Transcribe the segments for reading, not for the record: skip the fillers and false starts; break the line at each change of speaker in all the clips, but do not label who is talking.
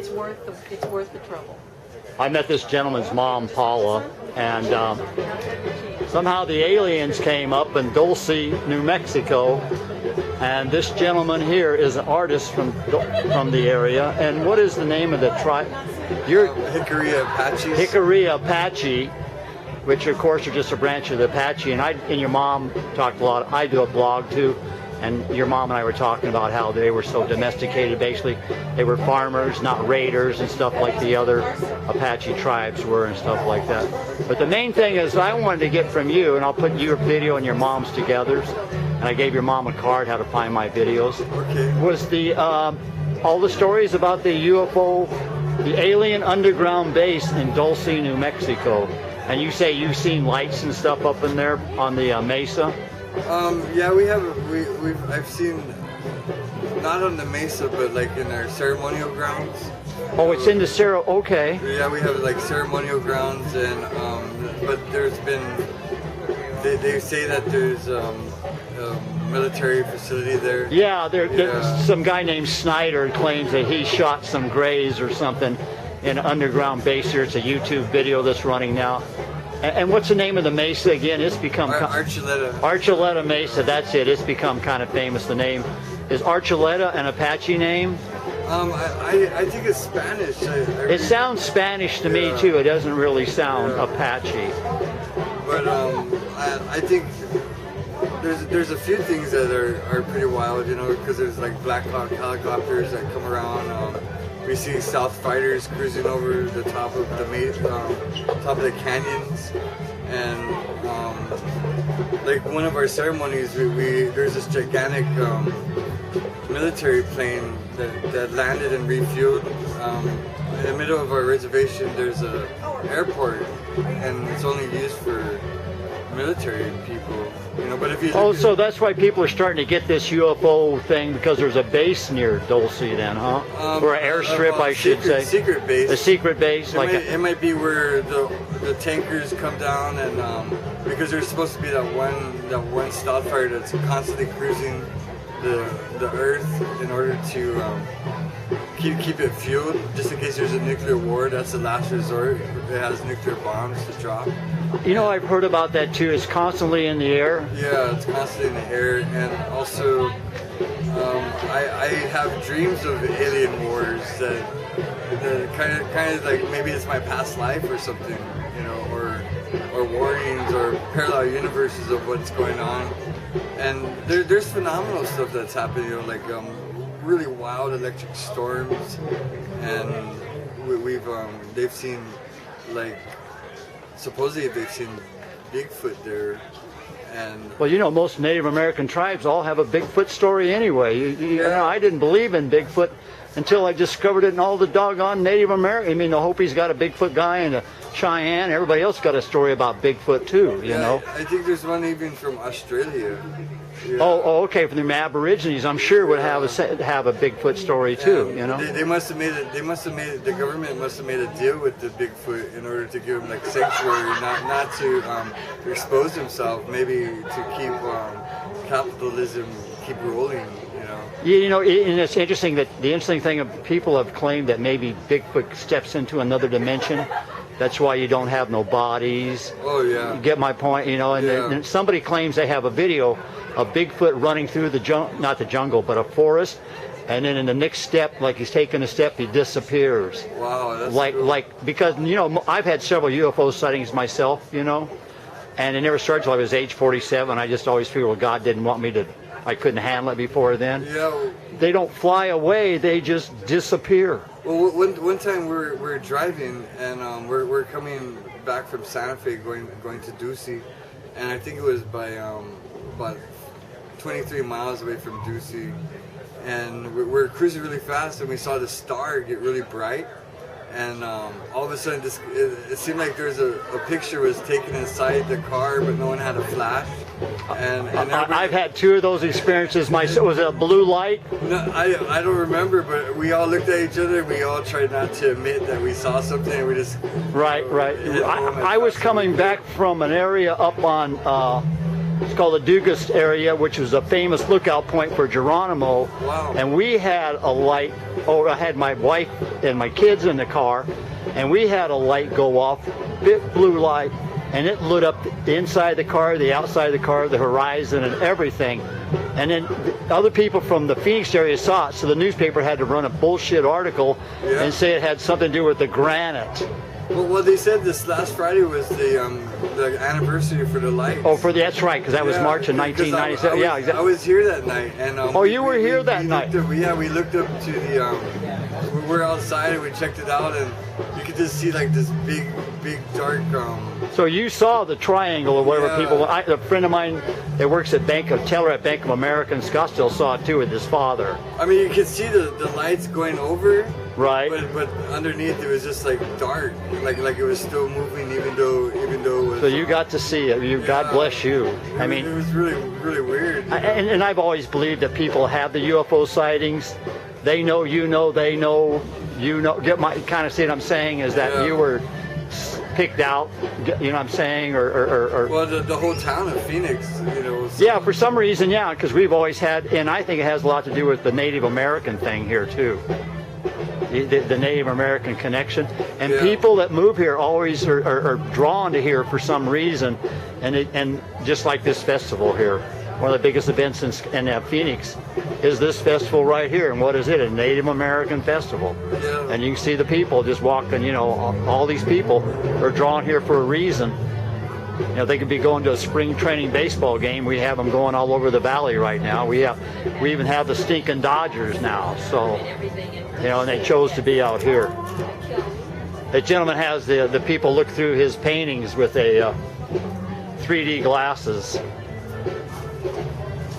it's worth the trouble.
I met this gentleman's mom, Paula, and somehow the aliens came up in Dulce, New Mexico, and this gentleman here is an artist from the area. And what is the name of the tribe?
Jicarilla Apaches.
Jicarilla Apache, which of course are just a branch of the Apache. And your mom talked a lot. I do a blog too. And your mom and I were talking about how they were so domesticated. Basically, they were farmers, not raiders and stuff like the other Apache tribes were and stuff like that. But the main thing is I wanted to get from you, and I'll put your video and your mom's together, and I gave your mom a card how to find my videos.
Okay.
Was the all the stories about the UFO, the alien underground base in Dulce, New Mexico. And you say you've seen lights and stuff up in there on the mesa?
Yeah, I've seen, not on the mesa, but like in our ceremonial grounds.
Oh, it's in the okay.
Yeah, we have like ceremonial grounds, and but there's been, they say that there's a military facility there.
Yeah, there's some guy named Snyder claims that he shot some grays or something in an underground base here. It's a YouTube video that's running now. And what's the name of the mesa again? It's become
Archuleta.
Archuleta Mesa. That's it. It's become kind of famous. The name is Archuleta an Apache name?
I think it's Spanish.
It sounds Spanish to me too. It doesn't really sound Apache.
But I think there's a few things that are pretty wild, you know, because there's like Black Hawk helicopters that come around. We see South fighters cruising over the top of the canyons, and like one of our ceremonies, there's this gigantic military plane that landed and refueled. In the middle of our reservation, there's a airport, and it's only used for military people, you know. But if you
so that's why people are starting to get this UFO thing, because there's a base near Dulce, then, huh? Or an airstrip, I should say.
Secret base.
A secret base,
it might be where the tankers come down, and because there's supposed to be that one stealth fighter that's constantly cruising the Earth in order to keep it fueled, just in case there's a nuclear war. That's the last resort. It has nuclear bombs to drop.
You know, I've heard about that too. It's constantly in the air.
Yeah, it's constantly in the air, and also I have dreams of alien wars that kind of like maybe it's my past life or something, you know, or warnings or parallel universes of what's going on. And there's phenomenal stuff that's happening, you know, like really wild electric storms, and they've seen, like, supposedly they've seen Bigfoot there. And
well, you know, most Native American tribes all have a Bigfoot story anyway. You know, I didn't believe in Bigfoot until I discovered it in all the doggone Native American. I mean, the Hopi's got a Bigfoot guy, and the Cheyenne, everybody else got a story about Bigfoot too, you know.
I think there's one even from Australia. Yeah.
Oh, okay, from the Aborigines, I'm sure would have a Bigfoot story too, you know.
They must have made it. The government must have made a deal with the Bigfoot in order to give him like sanctuary, not to expose himself, maybe to keep capitalism keep rolling.
You know, and it's interesting that the interesting thing of people have claimed that maybe Bigfoot steps into another dimension. That's why you don't have no bodies.
Oh yeah.
You get my point, you know. And then somebody claims they have a video of Bigfoot running through not the jungle, but a forest, and then in the next step, like he's taking a step, he disappears.
Wow, that's
cool. Because you know, I've had several UFO sightings myself, you know, and it never started till I was age 47. I just always figured, well, God didn't want me to. I couldn't handle it before then.
Yeah.
They don't fly away; they just disappear.
Well, one time we're driving, and we're coming back from Santa Fe, going to Dulce, and I think it was by about 23 miles away from Dulce, and we're cruising really fast, and we saw the star get really bright, and all of a sudden it seemed like there's a picture was taken inside the car, but no one had a flash. And
I've had two of those experiences. Was it a blue light?
No, I don't remember, but we all looked at each other and we all tried not to admit that we saw something, and we just
right. I was coming back from an area up on It's called the Dougi area, which was a famous lookout point for Geronimo.
Wow.
And we had a light. Oh, I had my wife and my kids in the car, and we had a light go off, big blue light, and it lit up the inside of the car, the outside of the car, the horizon, and everything. And then other people from the Phoenix area saw it, so the newspaper had to run a bullshit article and say it had something to do with the granite.
Well, they said this last Friday was the anniversary for the lights.
Oh, that's right, because that was March of 1997. Yeah, exactly.
I was here that night, and
oh, you were here that night.
We looked up to the. We were outside and we checked it out, and you could just see like this big dark.
So you saw the triangle or whatever people. A friend of mine that works at teller at Bank of America in Scottsdale saw it too with his father.
I mean, you could see the lights going over.
Right.
But underneath it was just like dark, like it was still moving, even though it was.
So you got to see it. God bless you. I mean,
it was really weird.
And I've always believed that people have the UFO sightings. They know, you know, they know, you know. Get my kind of see what I'm saying is that you were picked out. You know what I'm saying, or
well, the whole town of Phoenix, you know.
Yeah, for some reason, because we've always had, and I think it has a lot to do with the Native American thing here too. The Native American connection, and people that move here always are drawn to here for some reason, and just like this festival here, one of the biggest events in Phoenix is this festival right here. And what is it? A Native American festival.
Yeah.
And you can see the people just walking. You know, all these people are drawn here for a reason. You know, they could be going to a spring training baseball game. We have them going all over the valley right now. We even have the stinking Dodgers now. So, you know, and they chose to be out here. The gentleman has the people look through his paintings with a 3D glasses.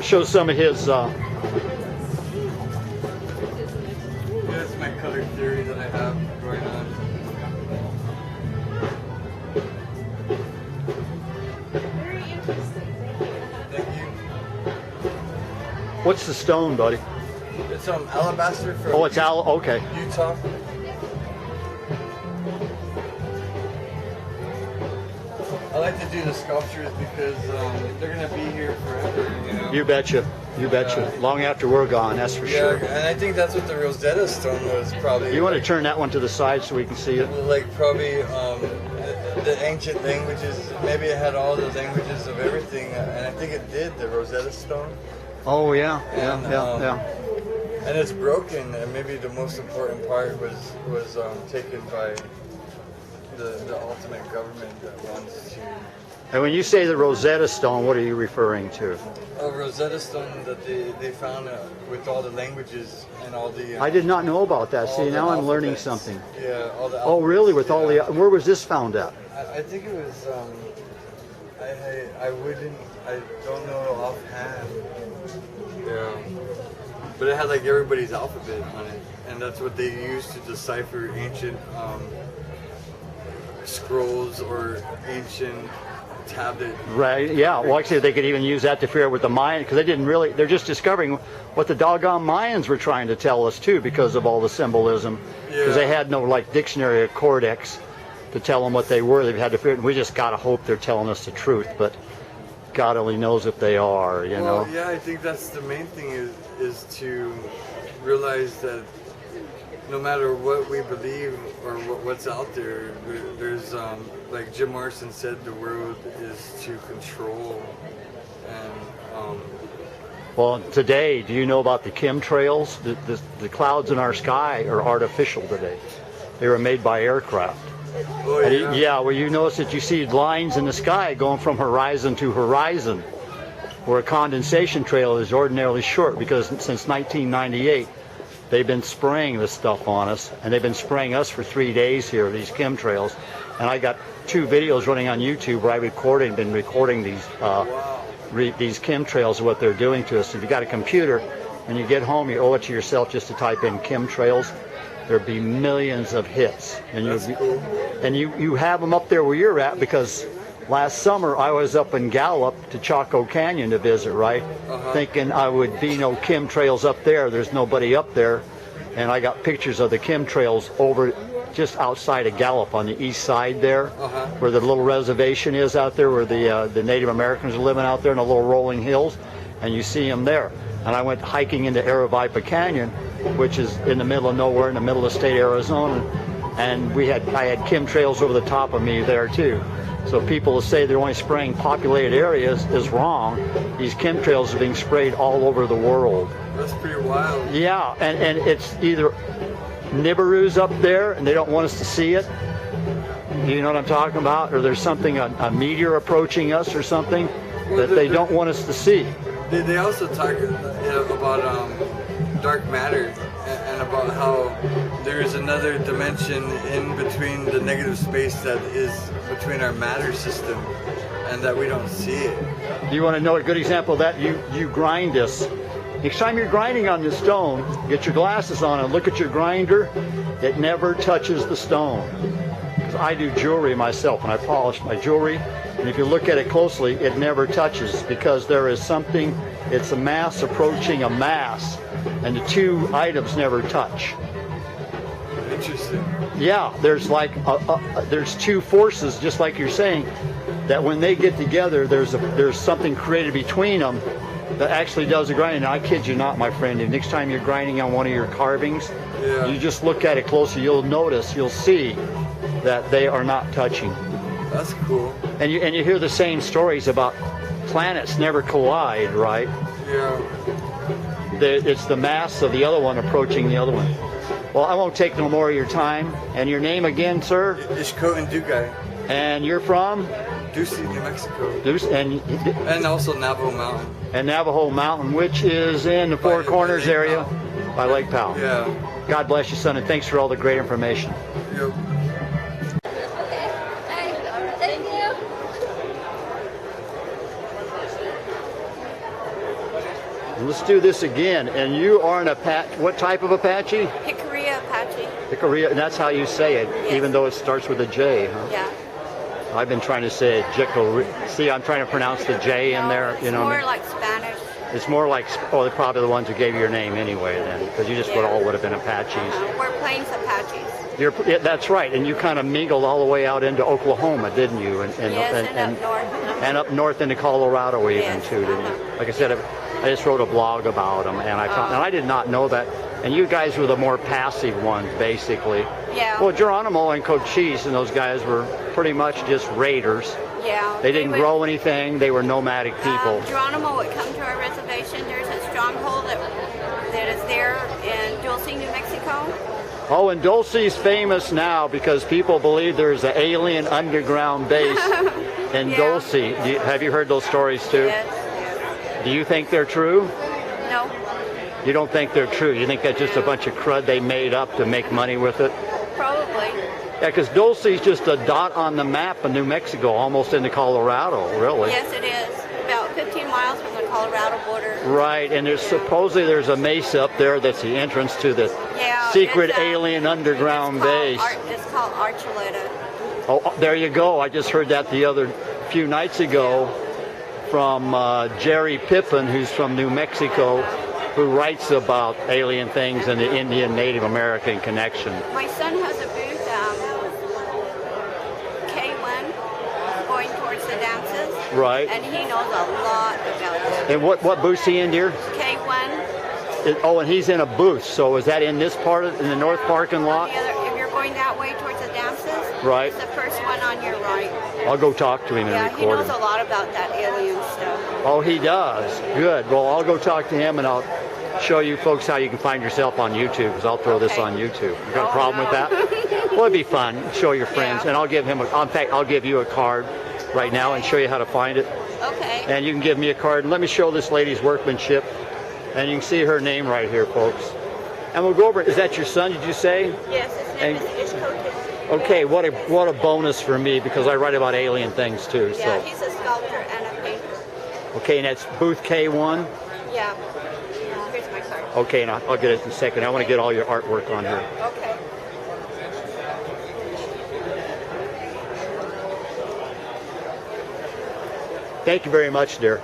Shows some of his.
That's my color theory that I have going on.
Very interesting.
Thank you.
What's the stone, buddy?
It's alabaster from.
Oh, it's okay.
Utah. I like to do the sculptures because they're gonna be here forever. You know.
You betcha. You betcha. Long after we're gone, that's for sure.
And I think that's what the Rosetta Stone was probably.
You want to turn that one to the side so we can see it?
Like probably the ancient languages. Maybe it had all the languages of everything, and I think it did. The Rosetta Stone.
Oh yeah,
yeah. And it's broken, and maybe the most important part was taken by the ultimate government that wants to.
And when you say the Rosetta Stone, what are you referring to?
A Rosetta Stone that they found with all the languages and all the.
I did not know about that. See, now I'm learning something.
Yeah, all the.
Oh, really? With all the. Where was this found at?
I think it was. I don't know offhand. Yeah. But it had like everybody's alphabet on it, and that's what they used to decipher ancient scrolls or ancient tablet.
Right. Yeah. Well, actually, they could even use that to figure out with the Mayans, because they didn't really. They're just discovering what the doggone Mayans were trying to tell us too, because of all the symbolism. Because they had no like dictionary or codex to tell them what they were. They've had to figure. We just gotta hope they're telling us the truth, but God only knows if they are. You know.
Yeah, I think that's the main thing is to realize that no matter what we believe or what's out there, there's like Jim Morrison said, the world is to control. And
well, today, do you know about the chemtrails? The clouds in our sky are artificial today. They were made by aircraft.
oh yeah.
Yeah, well, you notice that you see lines in the sky going from horizon to horizon, where a condensation trail is ordinarily short, because since 1998, they've been spraying this stuff on us, and they've been spraying us for 3 days here, these chemtrails. And I got 2 videos running on YouTube where I've been recording these these chemtrails and what they're doing to us. If you got a computer and you get home, you owe it to yourself just to type in chemtrails. There'd be millions of hits, and you have them up there where you're at, because last summer I was up in Gallup to Chaco Canyon to visit, right? Thinking I would be no chemtrails up there. There's nobody up there, and I got pictures of the chemtrails over just outside of Gallup on the east side there,
Uh-huh.
where the little reservation is out there, where the Native Americans are living out there in the little rolling hills, and you see them there. And I went hiking into Aravaipa Canyon, which is in the middle of nowhere, in the middle of the state of Arizona, and I had chemtrails over the top of me there too. So people who say they're only spraying populated areas is wrong. These chemtrails are being sprayed all over the world.
That's pretty wild.
Yeah, and it's either Nibiru's up there and they don't want us to see it. You know what I'm talking about? Or there's something, a meteor approaching us or something that they don't want us to see.
They also talk about dark matter and about how there's another dimension in between the negative space that is between our matter system and that we don't see it.
Do you want to know a good example of that? You grind this. Next time you're grinding on the stone, get your glasses on and look at your grinder. It never touches the stone. Because I do jewelry myself and I polish my jewelry. And if you look at it closely, it never touches because there is something, it's a mass approaching a mass. And the two items never touch.
Interesting.
Yeah, there's like there's two forces, just like you're saying, that when they get together, there's something created between them that actually does the grinding. Now, I kid you not, my friend. Next time you're grinding on one of your carvings,
yeah,
you just look at it closely. You'll notice, you'll see that they are not touching.
That's cool.
And you hear the same stories about planets never collide, right?
Yeah.
It's the mass of the other one approaching the other one. Well, I won't take no more of your time. And your name again, sir?
Ishkoten Dougi.
And you're from?
Dulce, New Mexico.
Dulce,
And also Navajo Mountain.
And Navajo Mountain, which is in the Four Corners area by Lake Powell.
Yeah.
God bless you, son, and thanks for all the great information.
Yep.
Thank you.
Let's do this again. And you are an Apache. What type of Apache?
Jicarilla Apache.
Jicarilla, and that's how you say it,
Yes.
even though it starts with a J, huh?
Yeah.
I've been trying to say it, Jicarilla. See, I'm trying to pronounce the J in there.
It's
You know,
more like Spanish.
it's more like, oh, they're probably the ones who gave you your name anyway, then, because you just would all would have been Apaches.
We're Plains Apaches.
Yeah, that's right, and you kind of mingled all the way out into Oklahoma, didn't you?
Yes, and up north.
And up north into Colorado even
Yes,
too, didn't you? Like I said, I just wrote a blog about them, and I found, and I did not know that. And you guys were the more passive ones, basically.
Yeah.
Well, Geronimo and Cochise and those guys were pretty much just raiders.
Yeah.
They didn't
would-
grow anything. They were nomadic people.
Geronimo would come to our reservation. There's a stronghold that is there in Dulce, New Mexico.
Oh, and Dulce's famous now because people believe there's an alien underground base in
Yeah.
Dulce. Have you heard those stories too?
Yes.
Do you think they're true?
No.
You don't think they're true? You think that's just a bunch of crud they made up to make money with it?
Probably.
Yeah, because Dulce's just a dot on the map of New Mexico, almost into Colorado, really.
Yes, it is. About 15 miles from the Colorado border.
Right, and there's supposedly there's a mesa up there that's the entrance to the
Yeah.
secret
it's,
alien underground
it's called
base.
It's called Archuleta.
Oh, there you go. I just heard that the other few nights ago from Jerry Pippin, who's from New Mexico, who writes about alien things and the Indian Native American connection.
My son has a booth, K1, going towards the dances.
Right.
And he knows a lot about it.
And what booth's he in, dear?
K1.
Oh, and he's in a booth. So is that in this part in the north parking lot?
If you're going that way towards the dances,
Right.
it's the first one on your right.
I'll go talk to him and
Yeah, he
record
knows
him.
a lot about that alien stuff.
Oh, he does. Good. Well, I'll go talk to him and I'll show you folks how you can find yourself on YouTube, because I'll throw this
Okay.
on YouTube. You got a
Oh,
problem
no.
with that? Well, it'd be fun. Show your friends,
Yeah.
and I'll give him. In fact, I'll give you a card right now and show you how to find it.
Okay.
And you can give me a card. And let me show this lady's workmanship, and you can see her name right here, folks. And we'll go over. Is that your son? Did you say?
Yes, his name
And-
is Ishkoten.
Okay. What a bonus for me, because I write about alien things too.
Yeah,
So
he's a sculptor and a painter.
okay, and that's booth K1.
Yeah. Here's my card.
Okay, and I'll get it in a second. I want to get all your artwork on here.
Okay.
Thank you very much, dear.